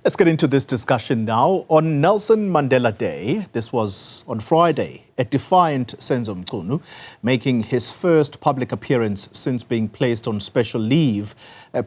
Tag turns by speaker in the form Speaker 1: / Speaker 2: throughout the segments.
Speaker 1: Let's get into this discussion now. On Nelson Mandela Day, this was on Friday, a defiant Senzo Mchunu, making his first public appearance since being placed on special leave,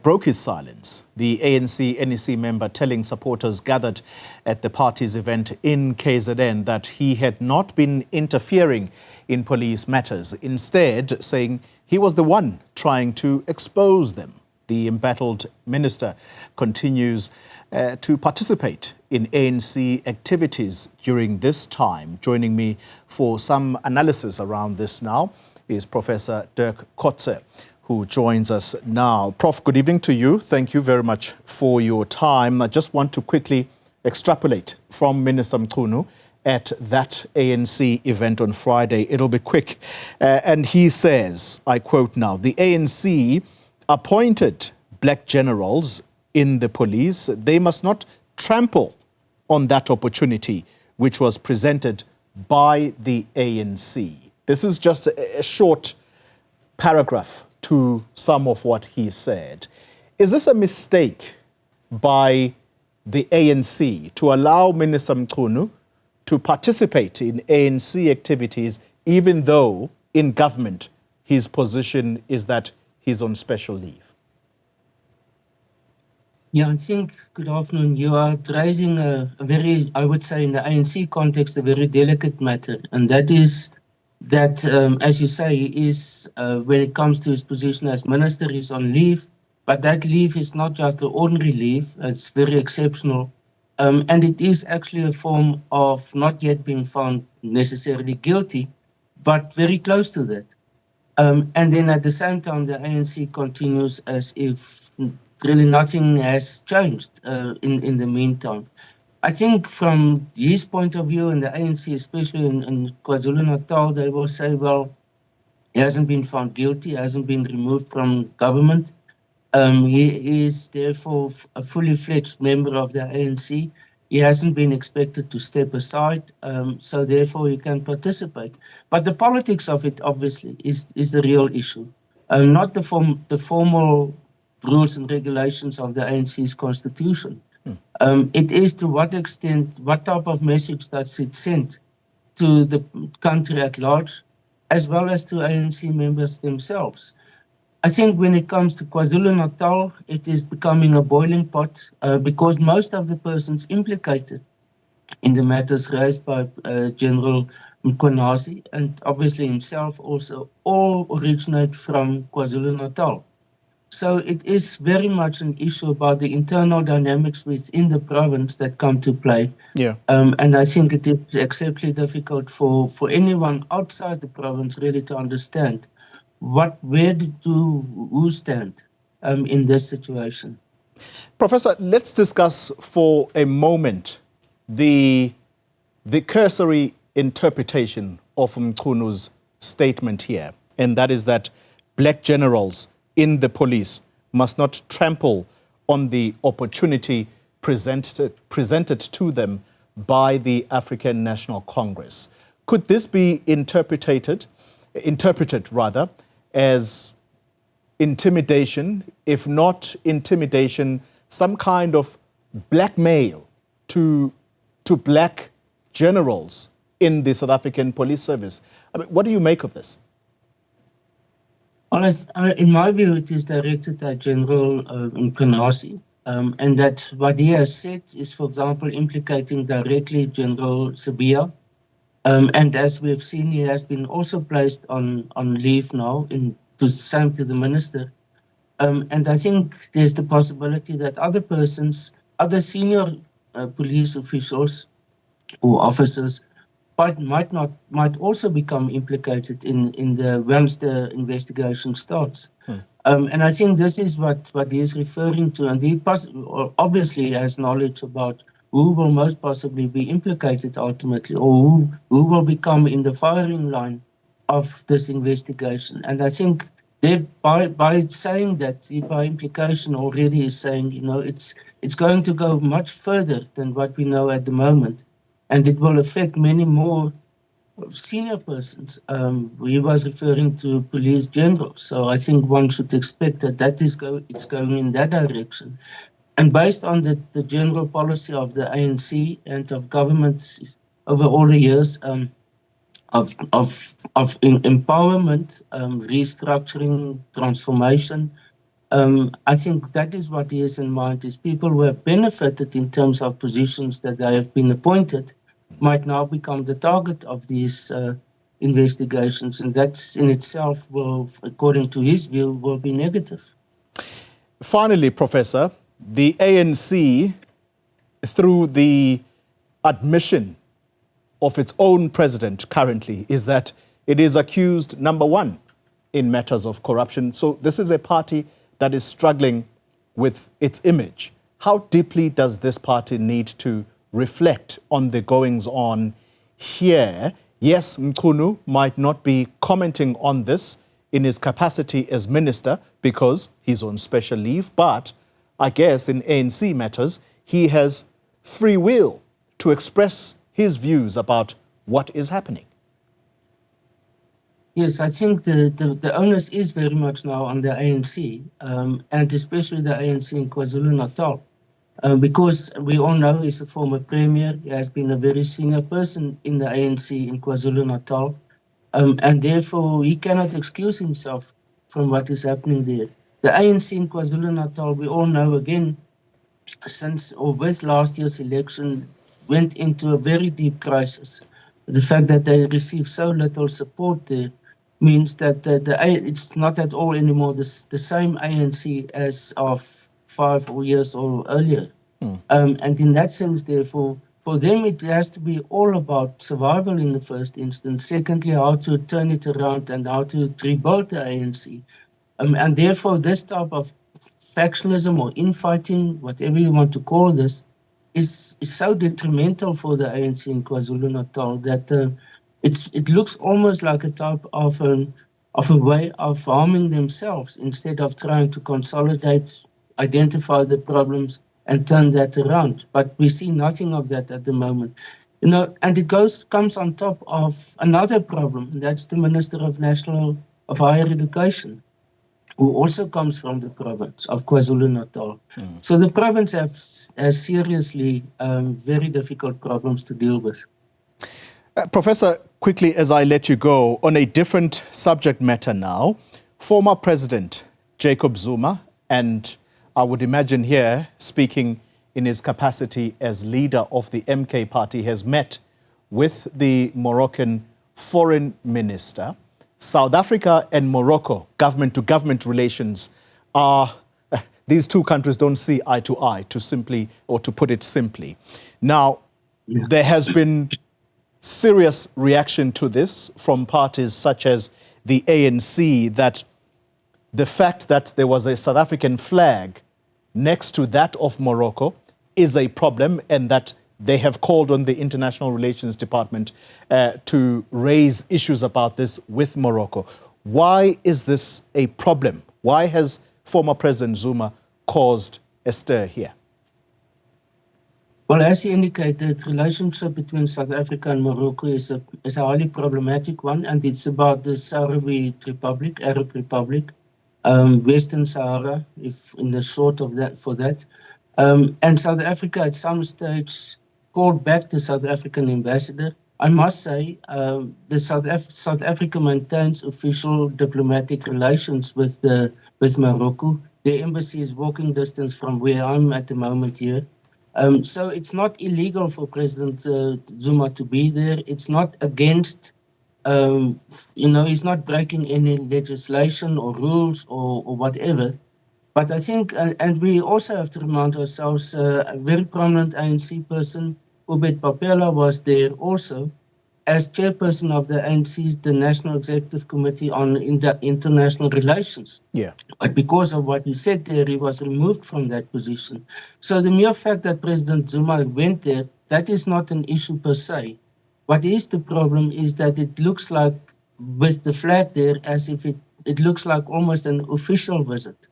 Speaker 1: broke his silence. The ANC NEC member telling supporters gathered at the party's event in KZN that he had not been interfering in police matters, instead saying he was the one trying to expose them. The embattled minister continues to participate in ANC activities during this time. Joining me for some analysis around this now is Professor Dirk Kotze, who joins us now. Prof, good evening to you. Thank you very much for your time. I just want to quickly extrapolate from Minister Mchunu at that ANC event on Friday. It'll be quick. And he says, I quote now, the ANC appointed black generals in the police. They must not trample on that opportunity which was presented by the ANC. This is just a short paragraph to some of what he said. Is this a mistake by the ANC to allow Minister Mchunu to participate in ANC activities even though in government his position is that he's on special leave?
Speaker 2: Yeah, I think, good afternoon, you are raising a very, I would say in the ANC context, a very delicate matter. And that is that, as you say, is when it comes to his position as minister, he's on leave. But that leave is not just an ordinary leave, it's very exceptional. And it is actually a form of not yet being found necessarily guilty, but very close to that. And then at the same time, the ANC continues as if really nothing has changed in the meantime. I think from his point of view, and the ANC, especially in KwaZulu-Natal, they will say, well, he hasn't been found guilty, hasn't been removed from government. He is therefore a fully fledged member of the ANC. He hasn't been expected to step aside, so therefore he can participate. But the politics of it, obviously, is the real issue, not the formal rules and regulations of the ANC's constitution. It is to what extent, what type of message does it send to the country at large, as well as to ANC members themselves. I think when it comes to KwaZulu-Natal, it is becoming a boiling pot because most of the persons implicated in the matters raised by General Mkhwanazi and obviously himself also all originate from KwaZulu-Natal. So it is very much an issue about the internal dynamics within the province that come to play.
Speaker 1: Yeah.
Speaker 2: And I think it is exceptionally difficult for anyone outside the province really to understand where who stand in this situation.
Speaker 1: Professor, let's discuss for a moment the cursory interpretation of Mchunu's statement here, and that is that black generals in the police must not trample on the opportunity presented to them by the African National Congress. Could this be interpreted as intimidation, if not intimidation, some kind of blackmail to black generals in the South African Police Service? I mean, what do you make of this?
Speaker 2: Well, in my view, it is directed at General Mkhwanazi, and that what he has said is, for example, implicating directly General Sibiya. And as we've seen, he has been also placed on leave now, to same to the minister. And I think there's the possibility that other persons, other senior police officials or officers, might also become implicated once the investigation starts. And I think this is what he is referring to, and he obviously has knowledge about who will most possibly be implicated ultimately, or who will become in the firing line of this investigation. And I think by saying that, he by implication already is saying, it's going to go much further than what we know at the moment. And it will affect many more senior persons. He was referring to police generals. So I think one should expect that it's going in that direction. And based on the general policy of the ANC and of governments over all the years, of empowerment, restructuring, transformation. I think that is what he has in mind, is people who have benefited in terms of positions that they have been appointed might now become the target of these investigations. And that in itself will, according to his view, will be negative.
Speaker 1: Finally, Professor, the ANC, through the admission of its own president currently, is that it is accused, number one, in matters of corruption. So this is a party that is struggling with its image. How deeply does this party need to reflect on the goings-on here? Yes, Mchunu might not be commenting on this in his capacity as minister because he's on special leave, but I guess in ANC matters, he has free will to express his views about what is happening.
Speaker 2: Yes, I think the onus is very much now on the ANC, and especially the ANC in KwaZulu-Natal, because we all know he's a former premier. He has been a very senior person in the ANC in KwaZulu-Natal, and therefore he cannot excuse himself from what is happening there. The ANC in KwaZulu-Natal, we all know again, since or with last year's election, went into a very deep crisis. The fact that they received so little support there means that it's not at all anymore the same ANC as of 5 years or earlier. And in that sense, therefore, for them, it has to be all about survival in the first instance. Secondly, how to turn it around and how to rebuild the ANC. And therefore, this type of factionalism or infighting, whatever you want to call this, is so detrimental for the ANC in KwaZulu-Natal that it looks almost like a type of a way of harming themselves instead of trying to consolidate, identify the problems, and turn that around. But we see nothing of that at the moment. You know, and it comes on top of another problem. That's the Minister of Higher Education, who also comes from the province of KwaZulu-Natal. So the province has seriously very difficult problems to deal with.
Speaker 1: Professor, quickly as I let you go, on a different subject matter now, former President Jacob Zuma, and I would imagine here, speaking in his capacity as leader of the MK party, has met with the Moroccan foreign minister. South Africa and Morocco, government-to-government relations are, these two countries don't see eye to eye, to put it simply. Now, there has been serious reaction to this from parties such as the ANC, that the fact that there was a South African flag next to that of Morocco is a problem, and that they have called on the International Relations Department to raise issues about this with Morocco. Why is this a problem? Why has former President Zuma caused a stir here?
Speaker 2: Well, as you indicated, the relationship between South Africa and Morocco is a highly problematic one, and it's about the Sahrawi Republic, Arab Republic, Western Sahara, if in the short of that, for that. And South Africa at some stage called back the South African ambassador. I must say, South Africa maintains official diplomatic relations with Morocco. The embassy is walking distance from where I'm at the moment here. So it's not illegal for President Zuma to be there. It's not against, he's not breaking any legislation or rules or whatever. But I think, and we also have to remind ourselves, a very prominent ANC person, Ubed Papela, was there also as chairperson of the ANC's, the National Executive Committee on International Relations.
Speaker 1: Yeah.
Speaker 2: But because of what he said there, he was removed from that position. So the mere fact that President Zuma went there, that is not an issue per se. What is the problem is that it looks like, with the flag there, as if it looks like almost an official visit.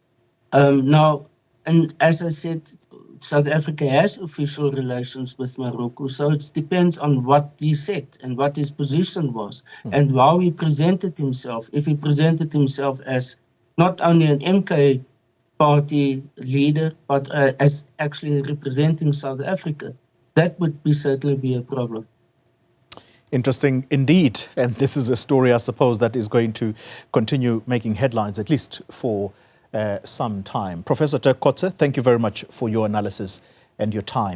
Speaker 2: Now, and as I said, South Africa has official relations with Morocco, so it depends on what he said and what his position was and how he presented himself. If he presented himself as not only an MK party leader, but as actually representing South Africa, that would certainly be a problem.
Speaker 1: Interesting indeed. And this is a story, I suppose, that is going to continue making headlines, at least for some time. Professor Dirk Kotze, thank you very much for your analysis and your time.